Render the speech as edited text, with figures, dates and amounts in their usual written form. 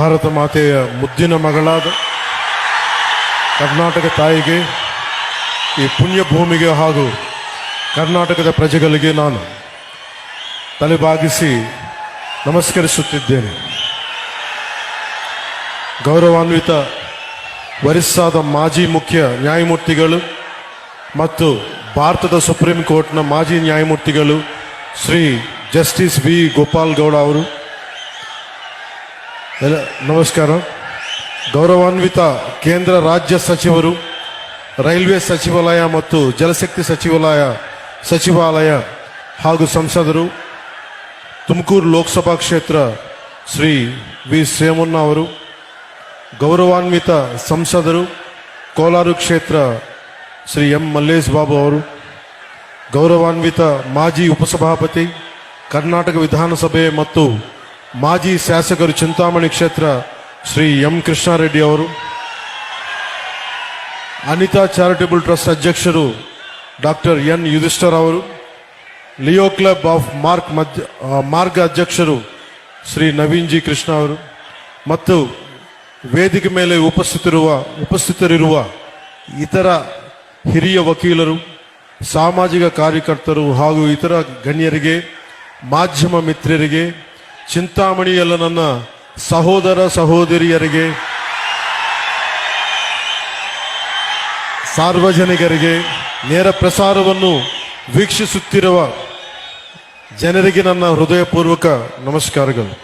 ಭಾರತ ಮಾತೆಯ ಮುದ್ದಿನ ಮಗಳಾದ ಕರ್ನಾಟಕ ತಾಯಿಗೆ, ಈ ಪುಣ್ಯ ಭೂಮಿಗೆ ಹಾಗೂ ಕರ್ನಾಟಕದ ಪ್ರಜೆಗಳಿಗೆ ನಾನು ತಲೆಬಾಗಿಸಿ ನಮಸ್ಕರಿಸುತ್ತಿದ್ದೇನೆ. ಗೌರವಾನ್ವಿತ ಒರಿಸ್ಸಾದ ಮಾಜಿ ಮುಖ್ಯ ನ್ಯಾಯಮೂರ್ತಿಗಳು ಮತ್ತು ಭಾರತದ ಸುಪ್ರೀಂ ಕೋರ್ಟ್ನ ಮಾಜಿ ನ್ಯಾಯಮೂರ್ತಿಗಳು ಶ್ರೀ ಜಸ್ಟಿಸ್ ವಿ ಗೋಪಾಲ್ ಗೌಡ ಅವರು, ನಮಸ್ಕಾರ. ಗೌರವಾನ್ವಿತ ಕೇಂದ್ರ ರಾಜ್ಯ ಸಚಿವರು, ರೈಲ್ವೆ ಸಚಿವಾಲಯ ಮತ್ತು ಜಲಶಕ್ತಿ ಸಚಿವಾಲಯ ಹಾಗೂ ಸಂಸದರು, ತುಮಕೂರು ಲೋಕಸಭಾ ಕ್ಷೇತ್ರ ಶ್ರೀ ವಿ ಸೋಮಣ್ಣ ಅವರು, ಗೌರವಾನ್ವಿತ ಸಂಸದರು, ಕೋಲಾರ ಕ್ಷೇತ್ರ ಶ್ರೀ ಎಂ ಮಲ್ಲೇಶ್ ಬಾಬು ಅವರು, ಗೌರವಾನ್ವಿತ ಮಾಜಿ ಉಪಸಭಾಪತಿ, ಕರ್ನಾಟಕ ವಿಧಾನಸಭೆ ಮತ್ತು ಮಾಜಿ ಶಾಸಕರು, ಚಿಂತಾಮಣಿ ಕ್ಷೇತ್ರ ಶ್ರೀ ಎಂ ಕೃಷ್ಣಾರೆಡ್ಡಿ ಅವರು, ಅನಿತಾ ಚಾರಿಟಬಲ್ ಟ್ರಸ್ಟ್ ಅಧ್ಯಕ್ಷರು ಡಾಕ್ಟರ್ ಎನ್ ಯುಧಿಷ್ಠರ್ ಅವರು, ಲಿಯೋ ಕ್ಲಬ್ ಆಫ್ ಮಾರ್ಗ ಅಧ್ಯಕ್ಷರು ಶ್ರೀ ನವೀನ್ ಜಿ ಕೃಷ್ಣ ಅವರು ಮತ್ತು ವೇದಿಕೆ ಮೇಲೆ ಉಪಸ್ಥಿತರಿರುವ ಇತರ ಹಿರಿಯ ವಕೀಲರು, ಸಾಮಾಜಿಕ ಕಾರ್ಯಕರ್ತರು ಹಾಗೂ ಇತರ ಗಣ್ಯರಿಗೆ, ಮಾಧ್ಯಮ ಮಿತ್ರರಿಗೆ, ಚಿಂತಾಮಣಿಯಲ್ಲ ನನ್ನ ಸಹೋದರ ಸಹೋದರಿಯರಿಗೆ, ಸಾರ್ವಜನಿಕರಿಗೆ, ನೇರ ಪ್ರಸಾರವನ್ನು ವೀಕ್ಷಿಸುತ್ತಿರುವ ಜನರಿಗೆ ನನ್ನ ಹೃದಯಪೂರ್ವಕ ನಮಸ್ಕಾರಗಳು.